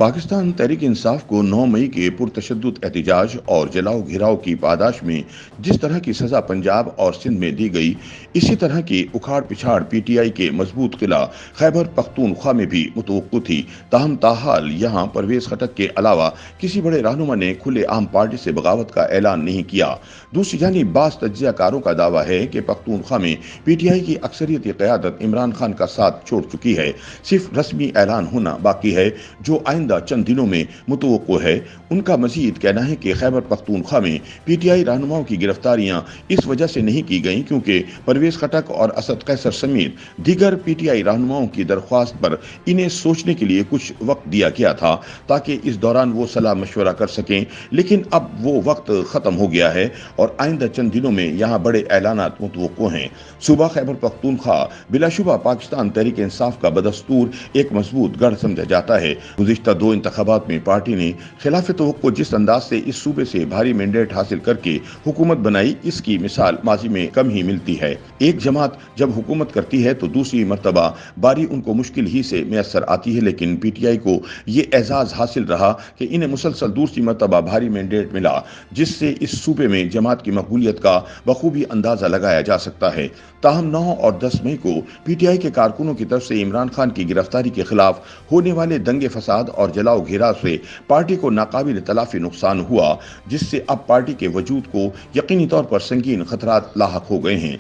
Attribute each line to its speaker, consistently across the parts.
Speaker 1: पाकिस्तान तहरीक इंसाफ को 9 मई के पुरतशद्दुद एहतजाज और जलाओ घिराव की पादाश में जिस तरह की सजा पंजाब और सिंध में दी गई, इसी तरह की उखाड़ पिछाड़ पीटीआई के मजबूत किला खैबर पख्तूनख्वा में भी मुतवक्को थी। ताहम ताहाल यहाँ परवेज खटक के अलावा किसी बड़े रहनुमा ने खुले आम पार्टी से बगावत का ऐलान नहीं किया। दूसरी जानिब बाज़ तज्ज़ियाकारों का दावा है कि पख्तूनख्वा में पीटीआई की अक्सरियती क़यादत इमरान खान का साथ छोड़ चुकी है। सिर्फ रस्मी ऐलान होना बाकी है, जो आइंदा चंद दिनों में मुतवक्को है। उनका मजीद कहना है कि खैबर पख्तूनख्वा में पीटीआई रहनुमाओं की गिरफ्तारियां इस वजह से नहीं की गईं क्योंकि परवेज खटक और असद कैसर समेत दीगर पीटीआई रहनुमाओं की दरख्वास्त पर इन्हें सोचने के लिए कुछ वक्त दिया गया था ताकि इस दौरान वो सलाह मशवरा कर सकें, लेकिन अब वो वक्त ख़त्म हो गया है और आइंदा चंद दिनों में यहाँ बड़े ऐलानात मुतवक्को हैं। सूबा खैबर पख्तूनख्वा बिलाशुबा पाकिस्तान तहरीक इंसाफ का बदस्तूर एक मजबूत गढ़ समझा जाता है। गुज़िश्ता 2 इंतखाबात में पार्टी ने खिलाफ तवक्को जिस अंदाज से इस सूबे से भारी मैंडेट हासिल करके हुकूमत बनाई, इसकी मिसाल माजी में कम ही मिलती है। एक जमात जब हुकूमत करती है तो दूसरी मरतबा बारी उनको मुश्किल ही से मैसर आती है, लेकिन पीटीआई को ये एजाज हासिल रहा कि इन्हें मुसलसल दूसरी मरतबा भारी मैंडेट मिला, जिससे इस सूबे में जमात की मकबूलियत का बखूबी अंदाजा लगाया जा सकता है। ताहम 9 और 10 मई को पीटीआई के कारकुनों की तरफ से इमरान खान की गिरफ्तारी के खिलाफ होने वाले दंगे फसाद और जलाओ घेराव से पार्टी को नाकाबिल तलाफी नुकसान हुआ, जिससे अब पार्टी के वजूद को यकीनी तौर पर संगीन खतरात लाहक हो गए हैं।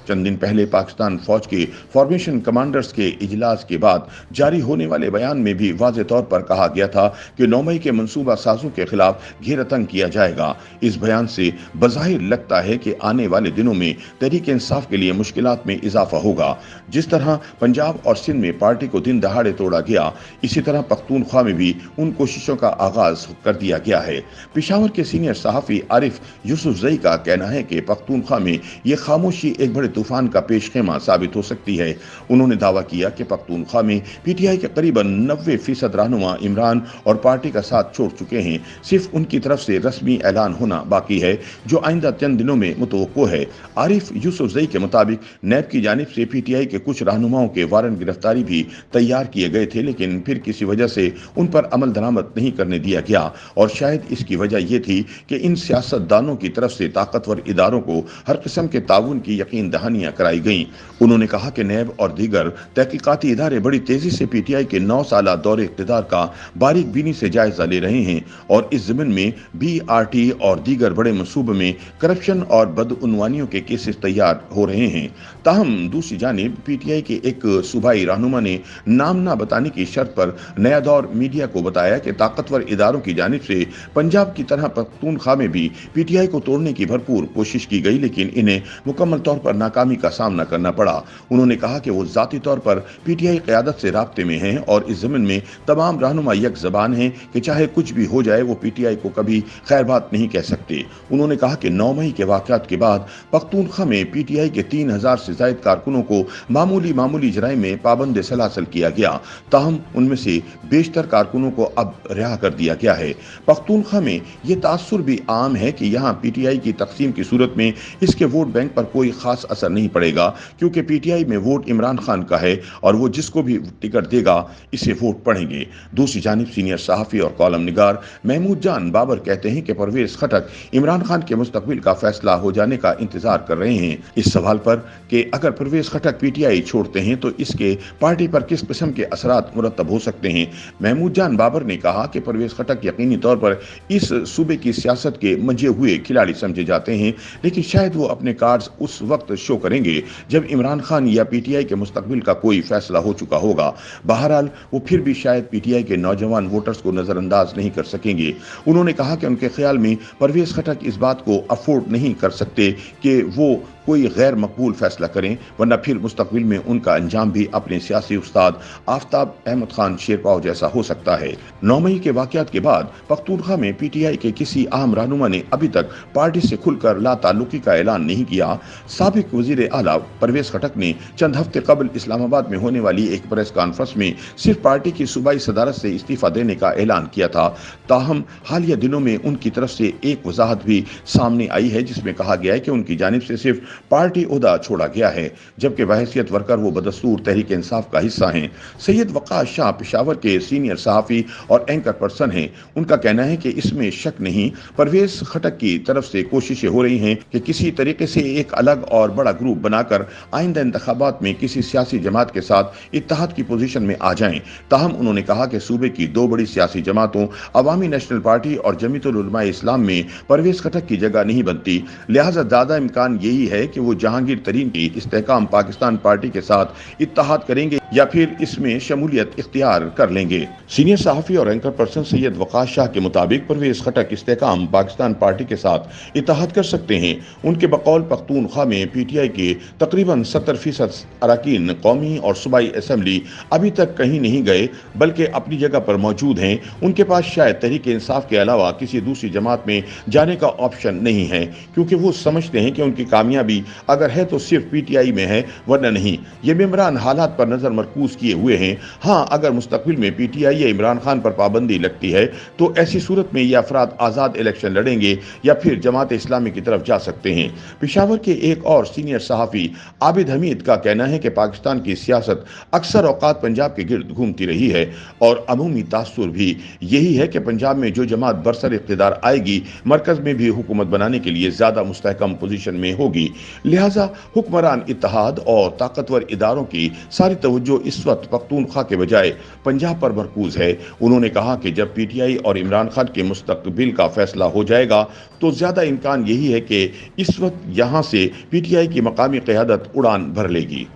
Speaker 1: चंद दिन पहले पाकिस्तान फौज के फॉर्मेशन कमांडर्स के इजलास के बाद जारी होने वाले बयान में भी वाज़ेह तौर पर कहा गया था कि 9 मई के मंसूबा साजों के खिलाफ घेरातंग किया जाएगा। इस बयान से बज़ाहिर लगता है कि आने वाले दिनों में तहरीक इंसाफ के लिए मुश्किलात में इजाफा होगा। जिस तरह पंजाब और सिंध में पार्टी को दिन दहाड़े तोड़ा गया, इसी तरह पख्तूनख्वा में भी उन कोशिशों का आगाज कर दिया गया है। पेशावर के सीनियर सहाफ़ी आरिफ यूसुफजई का कहना है कि पख्तूनख्वा में ये खामोशी एक बड़े तूफान का पेशखेमा साबित हो सकती है। उन्होंने दावा किया कि पख्तूनख्वा में पीटीआई के करीबन 90% रहनुमा इमरान और पार्टी का साथ छोड़ चुके हैं। सिर्फ उनकी तरफ से रस्मी ऐलान होना बाकी है, जो आइंदा चंद दिनों में मुतवक्को है। आरिफ यूसुफजई के मुताबिक नैब की जानिब से पीटीआई के कुछ रहनुमाओं के वारंट गिरफ्तारी भी तैयार किए गए थे, लेकिन फिर किसी वजह से उन पर अमल दरामद नहीं करने दिया गया और शायद इसकी वजह यह थी कि इन सियासतदानों की तरफ से ताकतवर इदारों को हर किस्म के ताउन की यकीन दहानियां कराई गईं। उन्होंने कहा कि नैब और दीगर तहकीकाती इदारे बड़ी तेजी से पीटीआई के 9 साला दौरे इक़्तिदार का बारीक बीनी से जायजा ले रहे हैं और इस ज़मीन में बीआरटी और दीगर बड़े मंसूबे में करप्शन और बदउनवानियों के केसेस तैयार हो रहे हैं। ताहम दूसरी जानिब पीटीआई के एक सूबाई रहनुमा ने नाम न बताने की शर्त पर नया दौर मीडिया को बताया कि ताकतवर इदारों की जानिब से पंजाब की तरह पख्तूनख्वा में भी पीटीआई को तोड़ने की भरपूर कोशिश की गई, लेकिन इन्हें मुकम्मल तौर पर नाकामी का सामना करना पड़ा। उन्होंने कहा कि वो ज़ाती तौर पर पीटीआई क़यादत से राब्ते में हैं और इस ज़मीन में तमाम रहनुमा एक ज़बान हैं कि चाहे कुछ भी हो जाए वो पीटीआई को कभी खैर बात नहीं कह सकते। उन्होंने कहा कि 9 मई के वाक़यात के बाद पख्तूनख्वा में पीटीआई के 3000 से ज़ायद कारकुनों को मामूली जराइम में पाबंद सलासल किया गया। ताहम उनमें से बेशतर कारकुनों को अब रिहा कर दिया गया है। पख्तूनख्वा में ये तासुर भी आम है कि यहाँ पीटीआई की तकसीम की सूरत में इसके वोट बैंक पर कोई खास असर नहीं पड़ेगा, क्योंकि पीटीआई में वोट इमरान खान का है और वो जिसको भी टिकट देगा इसे वोट पड़ेंगे। दूसरी जानिब सीनियर सहाफ़ी और कॉलम निगार महमूद जान बाबर कहते हैं कि परवेज खटक इमरान खान के मुस्तकबिल का फैसला हो जाने का इंतजार कर रहे हैं। इस सवाल पर कि अगर परवेज खटक पीटीआई छोड़ते हैं तो इसके पार्टी पर किस किस्म के असरात मुरतब हो सकते हैं, महमूद जान बाबर ने कहा कि परवेज खटक यकीनी तौर पर इस सूबे की सियासत के मंजे हुए खिलाड़ी समझे जाते हैं, लेकिन शायद वो अपने कार्ड्स उस वक्त शो करेंगे जब इमरान खान या पीटीआई के मुस्तकबिल का कोई फैसला हो चुका होगा। बहरहाल वो फिर भी शायद पीटीआई के नौजवान वोटर्स को नजरअंदाज नहीं कर सकेंगे। उन्होंने कहा कि उनके ख्याल में परवेज खटक इस बात को अफोर्ड नहीं कर सकते कि वो कोई गैर मकबूल फैसला करें, वरना फिर मुस्तकबिल में उनका अंजाम भी अपने सियासी उस्ताद आफ्ताब अहमद खान शेरपाव जैसा हो सकता है। 9 मई के वाक़यात के बाद पख्तूनख्वा में पीटीआई के किसी अहम रहनुमा ने अभी तक पार्टी से खुलकर ला ताल्लुकी का ऐलान नहीं किया। साबिक वजीर आला परवेज खटक ने चंद हफ्ते कबल इस्लामाबाद में होने वाली एक प्रेस कॉन्फ्रेंस में सिर्फ पार्टी की सूबाई सदारत से इस्तीफा देने का ऐलान किया था। ताहम हालिया दिनों में उनकी तरफ से एक वजाहत भी सामने आई है जिसमें कहा गया है कि उनकी जानिब से सिर्फ पार्टी ओहदा छोड़ा गया है, जबकि बहैसियत वर्कर वो बदस्तूर तहरीक इंसाफ का हिस्सा हैं। सैयद वक़ास शाह पेशावर के सीनियर सहाफ़ी और एंकर पर्सन हैं। उनका कहना है कि इसमें शक नहीं, परवेज खटक की तरफ से कोशिशें हो रही हैं कि किसी तरीके से एक अलग और बड़ा ग्रुप बनाकर आइंदा इंतखाबात में किसी सियासी जमात के साथ इत्तेहाद की पोजीशन में आ जाएं। ताहम उन्होंने कहा कि सूबे की दो बड़ी सियासी जमातों अवामी नेशनल पार्टी और जमीयतुल उलमा इस्लाम में परवेज खटक की जगह नहीं बनती, लिहाजा ज़्यादा इम्कान यही है कि वो जहांगीर तरीन की इस्तेहकाम पाकिस्तान पार्टी के साथ इत्तेहाद करेंगे या फिर इसमें शमूलियत इख्तियार कर लेंगे। सीनियर सहाफ़ी और एंकर पर्सन सैयद वक़ास शाह के मुताबिक परवेज खटक इस्तेहकाम पाकिस्तान पार्टी के साथ इत्तेहाद कर सकते हैं। उनके बकौल पख्तूनख्वा में पीटीआई के तकरीबन 70% अरकान कौमी और सूबाई असम्बली अभी तक कहीं नहीं गए बल्कि अपनी जगह पर मौजूद हैं। उनके पास शायद तहरीक इंसाफ के अलावा किसी दूसरी जमात में जाने का ऑप्शन नहीं है, क्योंकि वो समझते हैं कि उनकी कामयाबी अगर है तो सिर्फ पीटीआई में है, वरना नहीं। ये मेंबरान हालात पर नजर मरकूज किए हुए हैं। हाँ, अगर मुस्तकबिल में पीटीआई या इमरान खान पर पाबंदी लगती है तो ऐसी सूरत में ये अफराद आज़ाद इलेक्शन लड़ेंगे या फिर जमात इस्लामी की तरफ जा सकते हैं। पेशावर के एक और सीनियर सहाफ़ी आबिद हमीद का कहना है कि पाकिस्तान की सियासत अक्सर औकात पंजाब के गिर्द घूमती रही है और अमूमी तासुर भी यही है कि पंजाब में जो जमात बरसर इख्तिदार आएगी मरकज में भी हुकूमत बनाने के लिए ज़्यादा मुस्तहकम पोजीशन में होगी। लिहाजा हुक्मरान इत्तेहाद और ताकतवर इदारों की सारी तवज्जो इस वक्त पख्तूनख्वा के बजाय पंजाब पर मरकूज है। उन्होंने कहा कि जब पीटीआई और इमरान खान के मुस्तकबिल का फैसला हो जाएगा तो ज़्यादा इम्कान यही है कि इस वक्त यहाँ से पीटीआई की मकामी क़यादत उड़ान भर लेगी।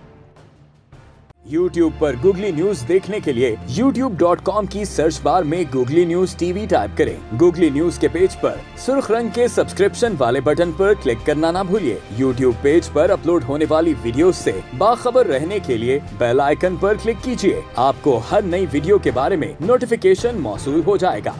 Speaker 2: YouTube पर गूगली न्यूज देखने के लिए youtube.com की सर्च बार में गूगली न्यूज टीवी टाइप करें। गूगली न्यूज के पेज पर सुर्ख रंग के सब्सक्रिप्शन वाले बटन पर क्लिक करना ना भूलिए। YouTube पेज पर अपलोड होने वाली वीडियो से बाखबर रहने के लिए बेल आइकन पर क्लिक कीजिए। आपको हर नई वीडियो के बारे में नोटिफिकेशन मौसूल हो जाएगा।